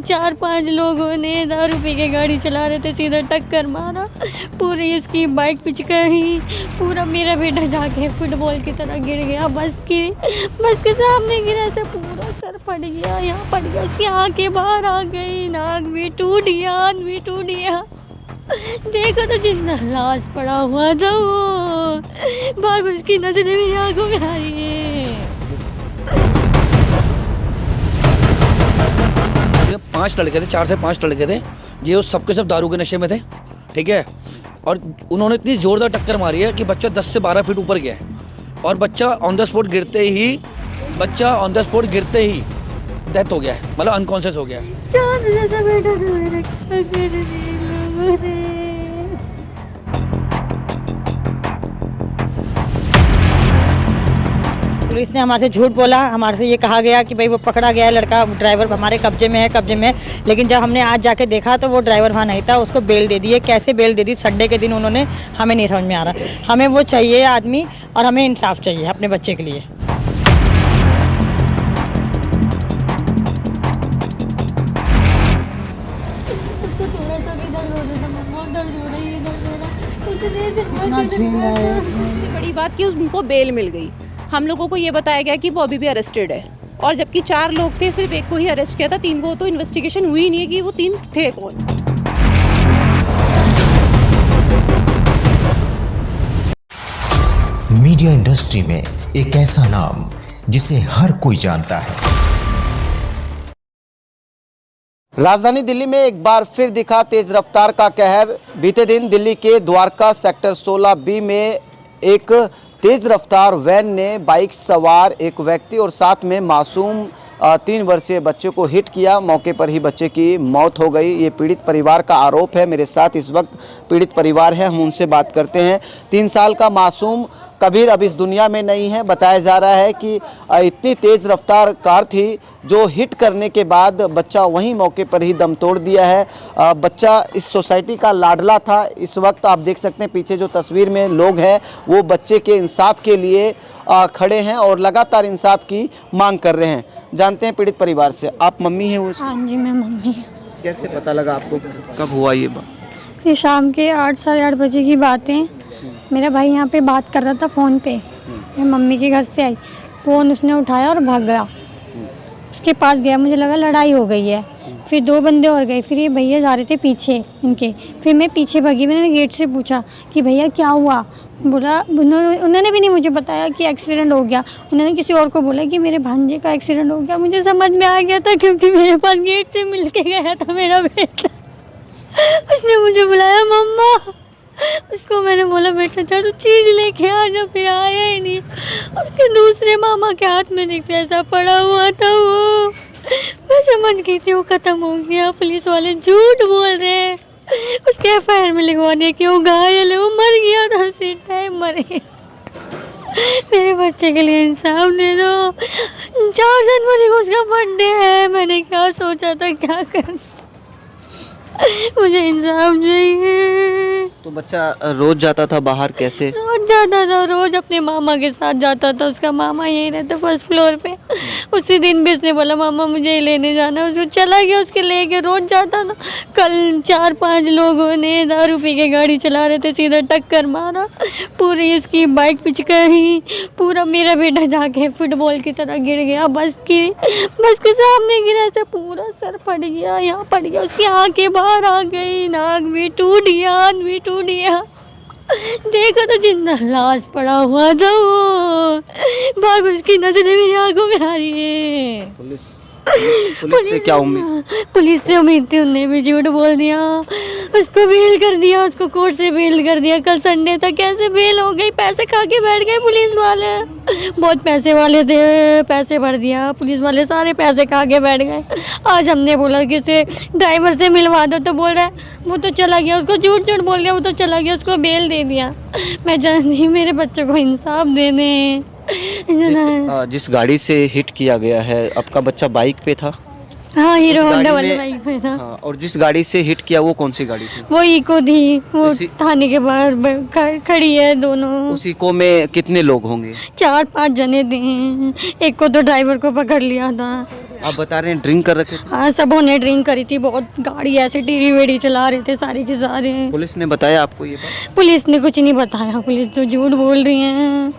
4-5 लोगों ने दारू पी के गाड़ी चला रहे थे, सीधा टक्कर मारा, पूरी उसकी बाइक पिचकाई, पूरा मेरा बेटा जाके फुटबॉल की तरह गिर गया, बस के सामने गिरा था, पूरा सर फट गया, यहाँ फट गया, उसकी आंखें बाहर आ गई, नाक भी टूट गया, हाथ भी टूट गया। देखो तो जिंदा लाश पड़ा हुआ था, वो बार बार उसकी नजरें मेरी आंखों में आ रही है। 5 लड़के थे, 4 से 5 लड़के थे, ये सबके सब दारू के नशे में थे, ठीक है। और उन्होंने इतनी जोरदार टक्कर मारी है कि बच्चा 10 से 12 फीट ऊपर गया है, और बच्चा ऑन द स्पॉट गिरते ही डेथ हो गया है, मतलब अनकॉन्शियस हो गया है। पुलिस ने हमारे से झूठ बोला, हमारे से ये कहा गया कि भाई वो पकड़ा गया है लड़का, ड्राइवर हमारे कब्जे में है, लेकिन जब हमने आज जाके देखा तो वो ड्राइवर वहाँ नहीं था, उसको बेल दे दी है। कैसे बेल दे दी संडे के दिन उन्होंने, हमें नहीं समझ में आ रहा। हमें वो चाहिए आदमी, और हमें इंसाफ चाहिए अपने बच्चे के लिए। सबसे बड़ी बात कि उनको बेल मिल गई। हम लोगों को ये बताया गया कि वो अभी भी अरेस्टेड है, और जबकि 4 लोग थे, सिर्फ एक को ही अरेस्ट किया था, 3 को तो इन्वेस्टिगेशन हुई नहीं है कि वो 3 थे कौन। मीडिया इंडस्ट्री में एक ऐसा नाम जिसे हर कोई जानता है। राजधानी दिल्ली में एक बार फिर दिखा तेज रफ्तार का कहर। बीते दिन दिल्ली के द्वारका सेक्टर 16B में एक तेज रफ्तार वैन ने बाइक सवार एक व्यक्ति और साथ में मासूम 3 वर्षीय बच्चे को हिट किया। मौके पर ही बच्चे की मौत हो गई। ये पीड़ित परिवार का आरोप है। मेरे साथ इस वक्त पीड़ित परिवार है, हम उनसे बात करते हैं। 3 साल का मासूम कबीर अब इस दुनिया में नहीं है। बताया जा रहा है कि इतनी तेज़ रफ्तार कार थी जो हिट करने के बाद बच्चा वहीं मौके पर ही दम तोड़ दिया है। बच्चा इस सोसाइटी का लाडला था। इस वक्त आप देख सकते हैं पीछे जो तस्वीर में लोग हैं वो बच्चे के इंसाफ के लिए खड़े हैं और लगातार इंसाफ की मांग कर रहे हैं। जानते हैं पीड़ित परिवार से। आप मम्मी हैं उसकी? हाँ जी, मैं मम्मी। कैसे पता लगा आपको, कब हुआ ये बात? ये शाम के 8 साढ़े 8 बजे की बात है। मेरा भाई यहाँ पे बात कर रहा था फ़ोन पे। मैं मम्मी के घर से आई, फ़ोन उसने उठाया और भाग गया। उसके पास गया, मुझे लगा लड़ाई हो गई है। फिर 2 बंदे और गए, फिर ये भैया जा रहे थे पीछे इनके। फिर मैं पीछे भागी, मैंने गेट से पूछा कि भैया क्या हुआ। बोला, उन्होंने भी नहीं मुझे बताया कि एक्सीडेंट हो गया। उन्होंने किसी और को बोला कि मेरे भांजे का एक्सीडेंट हो गया। मुझे समझ में आ गया था क्योंकि मेरे पास गेट से मिल के गया था मेरा बेटा। उसने मुझे बुलाया मम्मा। उसको मैंने बोला बेटा जा तू चीज़ लेके आ जा, फिर आया ही नहीं। उसके दूसरे मामा के हाथ में निकले ऐसा पड़ा हुआ था वो। मैं समझ गई थी वो ख़त्म हो गया। पुलिस वाले झूठ बोल रहे हैं। उसके FIR में लिखवा दिया कि वो घायल है, वो मर गया था, उसी टाइम मरे। मेरे बच्चे के लिए इंसाफ दे दो। 4 जनवरी को उसका बर्थडे है। मैंने क्या सोचा था क्या करना, मुझे इंसाफ चाहिए। तो बच्चा रोज जाता था बाहर? कैसे रोज जाता था? रोज अपने मामा के साथ जाता था। उसका मामा यही रहता फर्स्ट फ्लोर पे। उसी दिन भी उसने बोला मामा मुझे लेने जाना, उसको चला गया, उसके लेके रोज जाता था। कल 4-5 लोगों ने दारू पी के गाड़ी चला रहे थे, सीधा टक्कर मारा, पूरी उसकी बाइक पिचकाई, पूरा मेरा बेटा जाके फुटबॉल की तरह गिर गया। बस के सामने गिरा था, पूरा सर फट गया, यहाँ फट गया, उसकी आंखें बाहर आ गई, नाक भी टूट गया, हाथ भी टूट गया। देखो तो जिंदा लाश पड़ा हुआ था, वो बार बार उसकी नजरें मेरी आंखों में आ रही है। पुलिस से क्या उम्मीद? पुलिस से उम्मीद थी, उन्होंने भी झूठ बोल दिया। उसको बेल कर दिया, उसको कोर्ट से बेल कर दिया। कल संडे था, कैसे बेल हो गई? पैसे खा के बैठ गए पुलिस वाले। बहुत पैसे वाले थे, पैसे भर दिया पुलिस वाले, सारे पैसे खा के बैठ गए। आज हमने बोला कि उसे ड्राइवर से मिलवा दो, तो बोल रहा है वो तो चला गया। उसको झूठ बोल गया, वो तो चला गया, उसको बेल दे दिया। मैं जानती मेरे बच्चों को इंसाफ देने। जिस गाड़ी से हिट किया गया है, आपका बच्चा बाइक पे था? हाँ, हीरो होंडा वाली बाइक पे था। हाँ, और जिस गाड़ी से हिट किया वो कौन सी गाड़ी थी? वो इको थी, वो थाने के बाहर खड़ी है दोनों। उस इको में कितने लोग होंगे? 4-5 जने थे। एक को तो ड्राइवर को पकड़ लिया था। आप बता रहे हैं ड्रिंक कर रखे थे? हाँ, सब उन्हें ड्रिंक करी थी बहुत, गाड़ी ऐसे टीवी वेड़ी चला रहे थे सारे के सारे। पुलिस ने बताया आपको ये बात? पुलिस ने कुछ नहीं बताया, पुलिस तो झूठ बोल रही है।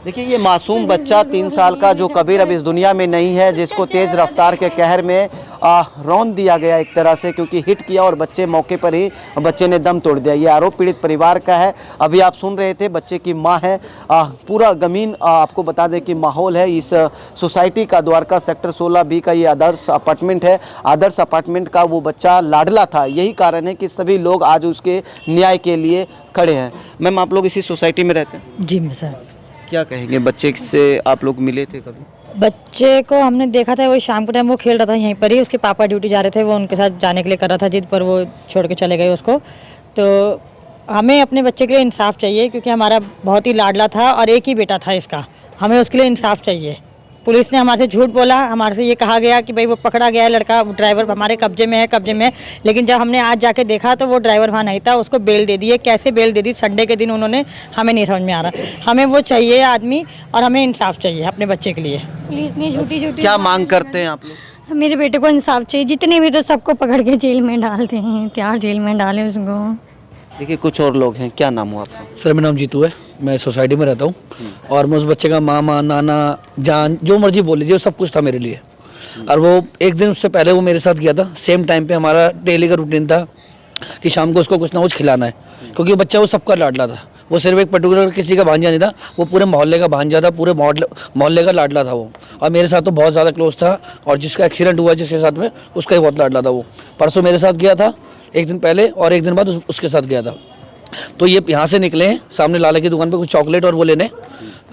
देखिए, ये मासूम बच्चा 3 साल का जो कबीर अब इस दुनिया में नहीं है, जिसको तेज़ रफ्तार के कहर में रौंद दिया गया एक तरह से, क्योंकि हिट किया और बच्चे मौके पर ही बच्चे ने दम तोड़ दिया। ये आरोप पीड़ित परिवार का है। अभी आप सुन रहे थे, बच्चे की मां है। पूरा गमीन आपको बता दें कि माहौल है इस सोसाइटी का। द्वारका सेक्टर 16B का ये आदर्श अपार्टमेंट है। आदर्श अपार्टमेंट का वो बच्चा लाडला था। यही कारण है कि सभी लोग आज उसके न्याय के लिए खड़े हैं। मैम, आप लोग इसी सोसाइटी में रहते हैं? जी मैं सर। क्या कहेंगे, बच्चे से आप लोग मिले थे कभी? बच्चे को हमने देखा था, वही शाम के टाइम वो खेल रहा था यहीं पर ही। उसके पापा ड्यूटी जा रहे थे, वो उनके साथ जाने के लिए कर रहा था जिद, पर वो छोड़ के चले गए उसको। तो हमें अपने बच्चे के लिए इंसाफ चाहिए, क्योंकि हमारा बहुत ही लाडला था और एक ही बेटा था इसका। हमें उसके लिए इंसाफ चाहिए। पुलिस ने हमारे से झूठ बोला, हमारे से ये कहा गया कि भाई वो पकड़ा गया है लड़का, ड्राइवर हमारे कब्जे में है। लेकिन जब हमने आज जाके देखा तो वो ड्राइवर वहाँ नहीं था, उसको बेल दे दी है। कैसे बेल दे दी संडे के दिन उन्होंने, हमें नहीं समझ में आ रहा। हमें वो चाहिए आदमी, और हमें इंसाफ चाहिए अपने बच्चे के लिए। पुलिस ने झूठी क्या मांग करते हैं आप लोग? मेरे बेटे को इंसाफ चाहिए। जितने भी तो सबको पकड़ के जेल में डालते हैं, त्यार जेल में डाले उसको। देखिए, कुछ और लोग हैं। क्या नाम हो आपका? सर, मेरा नाम जीतू है, मैं सोसाइटी में रहता हूँ। और मैं उस बच्चे का मामा, नाना, जान, जो मर्जी बोल लीजिए, सब कुछ था मेरे लिए। और वो एक दिन उससे पहले वो मेरे साथ गया था। सेम टाइम पे हमारा डेली का रूटीन था कि शाम को उसको कुछ ना कुछ खिलाना है, क्योंकि बच्चा वो सबका लाडला था। वो सिर्फ एक पर्टिकुलर किसी का भांजा नहीं था, वो पूरे मोहल्ले का भांजा था, पूरे मोहल्ले का लाडला था वो। और मेरे साथ तो बहुत ज़्यादा क्लोज था, और जिसका एक्सीडेंट हुआ जिसके साथ में, उसका ही बहुत लाडला था वो। परसों मेरे साथ गया था एक दिन पहले, और एक दिन बाद उसके साथ गया था। तो ये यहाँ से निकले हैं, सामने लाला की दुकान पे कुछ चॉकलेट और वो लेने,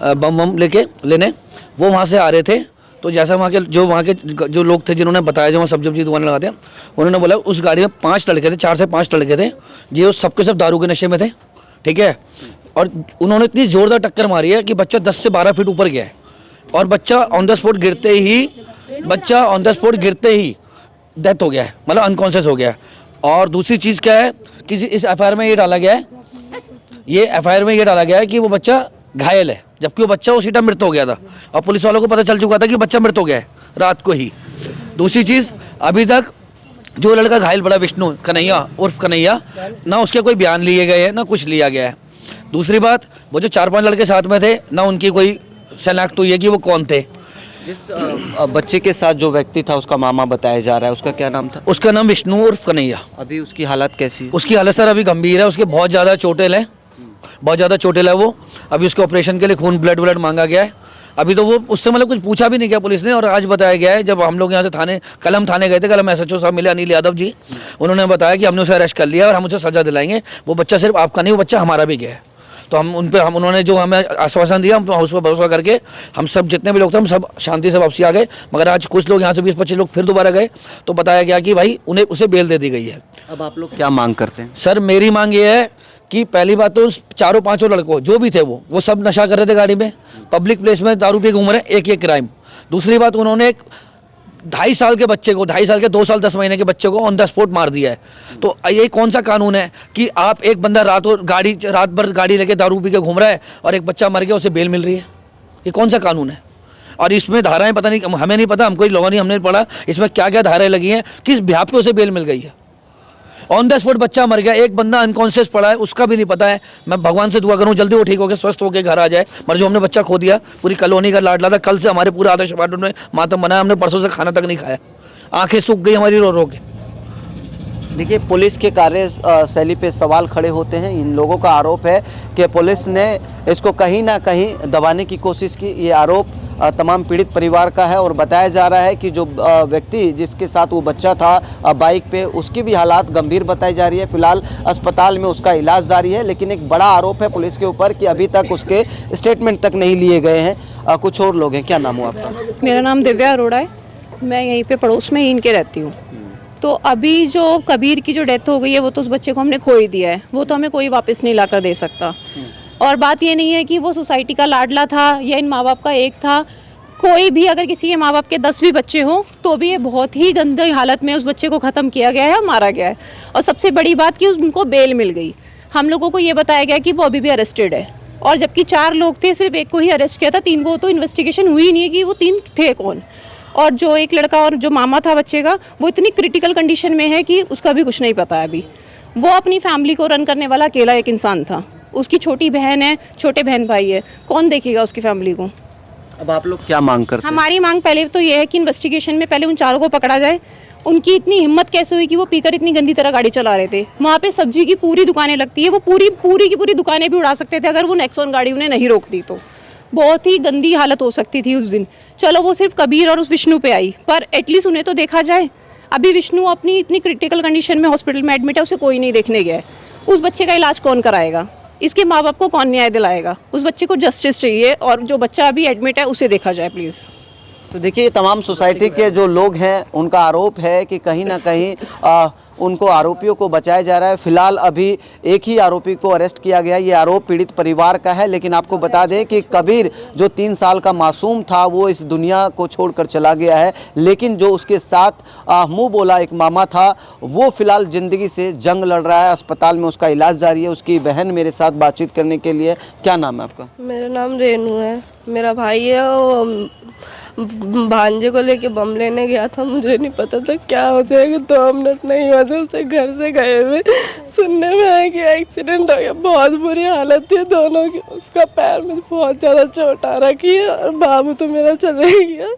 बम लेके लेने, वो वहाँ से आ रहे थे। तो जैसा वहाँ के जो लोग थे जिन्होंने बताया, जो वहाँ सब्जी दुकान लगाते हैं, उन्होंने बोला उस गाड़ी में 5 लड़के थे, 4 से 5 लड़के थे, जो सबके सब दारू के नशे में थे, ठीक है। और उन्होंने इतनी ज़ोरदार टक्कर मारी है कि बच्चा 10 से 12 फीट ऊपर गया है, और बच्चा ऑन द स्पॉट गिरते ही डेथ हो गया है, मतलब अनकॉन्शियस हो गया है। और दूसरी चीज़ क्या है कि इस एफआईआर में ये डाला गया है कि वो बच्चा घायल है, जबकि वो बच्चा उसी टाइम मृत हो गया था, और पुलिस वालों को पता चल चुका था कि बच्चा मृत हो गया है रात को ही। दूसरी चीज़, अभी तक जो लड़का घायल पड़ा, विष्णु कन्हैया उर्फ कन्हैया, ना उसके कोई बयान लिए गए हैं, ना कुछ लिया गया है। दूसरी बात, वो जो 4-5 लड़के साथ में थे, ना उनकी कोई शनाख्त हुई है कि वो कौन थे। जिस बच्चे के साथ जो व्यक्ति था, उसका मामा बताया जा रहा है, उसका क्या नाम था? उसका नाम विष्णु उर्फ कन्हैया। अभी उसकी हालत कैसी है? उसकी हालत सर अभी गंभीर है, उसके बहुत ज़्यादा चोटेल है, वो। अभी उसके ऑपरेशन के लिए खून ब्लड मांगा गया है। अभी तो वो उससे मतलब कुछ पूछा भी नहीं गया पुलिस ने। और आज बताया गया है, जब हम लोग यहाँ से कलम थाने गए थे, कलम SHO साहब मिले, अनिल यादव जी, उन्होंने बताया कि हमने उसे अरेस्ट कर लिया और हम उसे सजा दिलाएंगे। वो बच्चा सिर्फ आपका नहीं, वो बच्चा हमारा भी गया है। तो उन्होंने जो हमें आश्वासन दिया, हम तो उस पर भरोसा करके हम सब जितने भी लोग थे, हम सब शांति से वापसी आ गए। मगर आज कुछ लोग यहाँ से 20-25 लोग फिर दोबारा गए, तो बताया गया कि भाई उसे बेल दे दी गई है। अब आप लोग क्या मांग करते हैं? सर, मेरी मांग ये है कि पहली बात तो 4-5 लड़कों जो भी थे, वो सब नशा कर रहे थे गाड़ी में, पब्लिक प्लेस में दारू पी घूम रहे, एक क्राइम। दूसरी बात, उन्होंने एक 2.5 साल के बच्चे को, 2.5 साल के 2 साल 10 महीने के बच्चे को ऑन द स्पॉट मार दिया है। तो ये कौन सा कानून है कि आप एक बंदा रात भर गाड़ी लेके दारू पी के घूम रहा है और एक बच्चा मर गया, उसे बेल मिल रही है? ये कौन सा कानून है? और इसमें धाराएं पता नहीं, हमें नहीं पता, हमको लोगों ने हमने पढ़ा इसमें क्या क्या धाराएं लगी हैं, किस बिहाफ पे उसे बेल मिल गई है। ऑन द स्पॉट बच्चा मर गया, एक बंदा अनकॉन्शियस पड़ा है, उसका भी नहीं पता है। मैं भगवान से दुआ करूँ जल्दी वो ठीक हो गया, स्वस्थ होकर घर आ जाए। मगर जो हमने बच्चा खो दिया, पूरी कॉलोनी का लाडला था। कल से हमारे पूरे आदर्श अपार्टमेंट में मातम बनाया, हमने परसों से खाना तक नहीं खाया, आंखें सूख गई हमारी रो के। देखिए, पुलिस के कार्यशैली पे सवाल खड़े होते हैं। इन लोगों का आरोप है कि पुलिस ने इसको कहीं ना कहीं दबाने की कोशिश की। ये आरोप तमाम पीड़ित परिवार का है, और बताया जा रहा है कि जो व्यक्ति जिसके साथ वो बच्चा था बाइक पे, उसकी भी हालात गंभीर बताई जा रही है। फिलहाल अस्पताल में उसका इलाज जारी है, लेकिन एक बड़ा आरोप है पुलिस के ऊपर कि अभी तक उसके स्टेटमेंट तक नहीं लिए गए हैं। कुछ और लोग हैं। क्या नाम हो आपका? मेरा नाम दिव्या अरोड़ा है, मैं यहीं पे पड़ोस में ही इनके रहती हूँ। तो अभी जो कबीर की जो डेथ हो गई है, वो तो उस बच्चे को हमने खो ही दिया है, वो तो हमें कोई वापस नहीं ला कर दे सकता। और बात ये नहीं है कि वो सोसाइटी का लाडला था या इन माँ बाप का एक था। कोई भी अगर किसी के माँ बाप के 10 भी बच्चे हों, तो भी ये बहुत ही गंदी हालत में उस बच्चे को ख़त्म किया गया है, मारा गया है। और सबसे बड़ी बात कि उनको बेल मिल गई। हम लोगों को ये बताया गया कि वो अभी भी अरेस्टेड है, और जबकि 4 लोग थे, सिर्फ एक को ही अरेस्ट किया था, 3 को तो इन्वेस्टिगेशन हुई नहीं है कि वो 3 थे कौन। और जो एक लड़का और जो मामा था बच्चे का, वो इतनी क्रिटिकल कंडीशन में है कि उसका भी कुछ नहीं पता है अभी। वो अपनी फैमिली को रन करने वाला अकेला एक इंसान था। उसकी छोटी बहन है, छोटे बहन भाई है, कौन देखेगा उसकी फैमिली को। अब आप लोग क्या मांग करते हैं? हमारी मांग पहले तो ये है कि इन्वेस्टिगेशन में पहले उन चारों को पकड़ा जाए। उनकी इतनी हिम्मत कैसे हुई कि वो पीकर इतनी गंदी तरह गाड़ी चला रहे थे। वहाँ पे सब्जी की पूरी दुकानें लगती है, वो पूरी की पूरी दुकानें भी उड़ा सकते थे अगर वो नेक्सॉन गाड़ी उन्हें नहीं रोकती तो। बहुत ही गंदी हालत हो सकती थी उस दिन। चलो वो सिर्फ कबीर और उस विष्णु पे आई, पर एटलीस्ट उन्हें तो देखा जाए। अभी विष्णु अपनी इतनी क्रिटिकल कंडीशन में हॉस्पिटल में एडमिट है, उसे कोई नहीं देखने गया है। उस बच्चे का इलाज कौन कराएगा? इसके माँ बाप को कौन न्याय दिलाएगा? उस बच्चे को जस्टिस चाहिए और जो बच्चा अभी एडमिट है उसे देखा जाए प्लीज़। तो देखिए, ये तमाम सोसाइटी के जो लोग हैं उनका आरोप है कि कहीं ना कहीं उनको आरोपियों को बचाया जा रहा है। फिलहाल अभी एक ही आरोपी को अरेस्ट किया गया। ये आरोप पीड़ित परिवार का है, लेकिन आपको बता दें कि कबीर जो 3 साल का मासूम था वो इस दुनिया को छोड़कर चला गया है, लेकिन जो उसके साथ मुंह बोला एक मामा था वो फिलहाल ज़िंदगी से जंग लड़ रहा है। अस्पताल में उसका इलाज जारी है। उसकी बहन मेरे साथ बातचीत करने के लिए। क्या नाम है आपका? मेरा नाम रेनू है। मेरा भाई है, वो भांजे को लेके बम लेने गया था। मुझे नहीं पता था क्या हो जाएगा, 2 मिनट नहीं हुआ थे उसे घर से गए हुए। सुनने में आया कि एक्सीडेंट हो गया। बहुत बुरी हालत थी दोनों की। उसका पैर में बहुत ज़्यादा चोट आ रखी है और बाबू तो मेरा चले गया,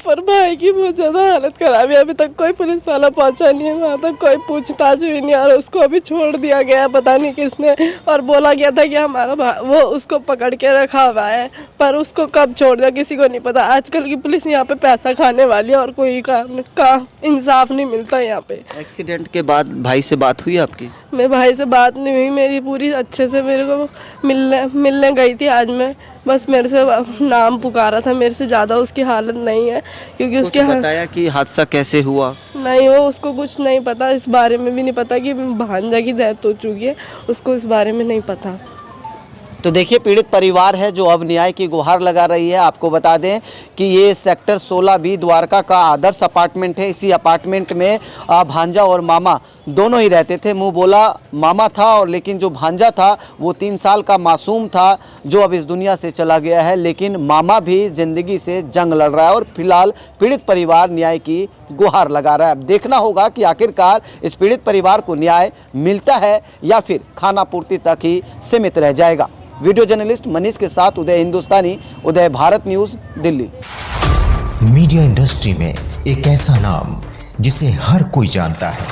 पर भाई की बहुत ज़्यादा हालत ख़राब है। अभी तक कोई पुलिस वाला पहुंचा नहीं है, वहाँ तक कोई पूछताछ हुई नहीं और उसको अभी छोड़ दिया गया है, पता नहीं किसने। और बोला गया था कि हमारा वो उसको पकड़ के रखा हुआ है, पर उसको कब छोड़ दिया किसी को नहीं पता। आजकल की पुलिस यहाँ पे पैसा खाने वाली है और कोई का इंसाफ नहीं मिलता यहाँ पे। एक्सीडेंट के बाद भाई से बात हुई आपकी? मेरे भाई से बात नहीं हुई मेरी पूरी अच्छे से। मेरे को मिलने गई थी आज मैं, बस मेरे से नाम पुकारा था। मेरे से ज़्यादा उसकी हालत नहीं है, क्योंकि उसके बताया कि हादसा कैसे हुआ? नहीं, वो उसको कुछ नहीं पता। इस बारे में भी नहीं पता कि भांजा की डेथ हो चुकी है, उसको इस बारे में नहीं पता। तो देखिए, पीड़ित परिवार है जो अब न्याय की गुहार लगा रही है। आपको बता दें कि ये सेक्टर 16B द्वारका का आदर्श अपार्टमेंट है। इसी अपार्टमेंट में भांजा और मामा दोनों ही रहते थे। मुंह बोला मामा था, और लेकिन जो भांजा था वो 3 साल का मासूम था जो अब इस दुनिया से चला गया है। लेकिन मामा भी ज़िंदगी से जंग लड़ रहा है और फिलहाल पीड़ित परिवार न्याय की गुहार लगा रहा है। अब देखना होगा कि आखिरकार इस पीड़ित परिवार को न्याय मिलता है या फिर खाना पूर्ति तक ही सीमित रह जाएगा। वीडियो जर्नलिस्ट मनीष के साथ Uday Hindustani, Uday Bharat news, Delhi. Media industry में एक ऐसा नाम जिसे हर कोई जानता है,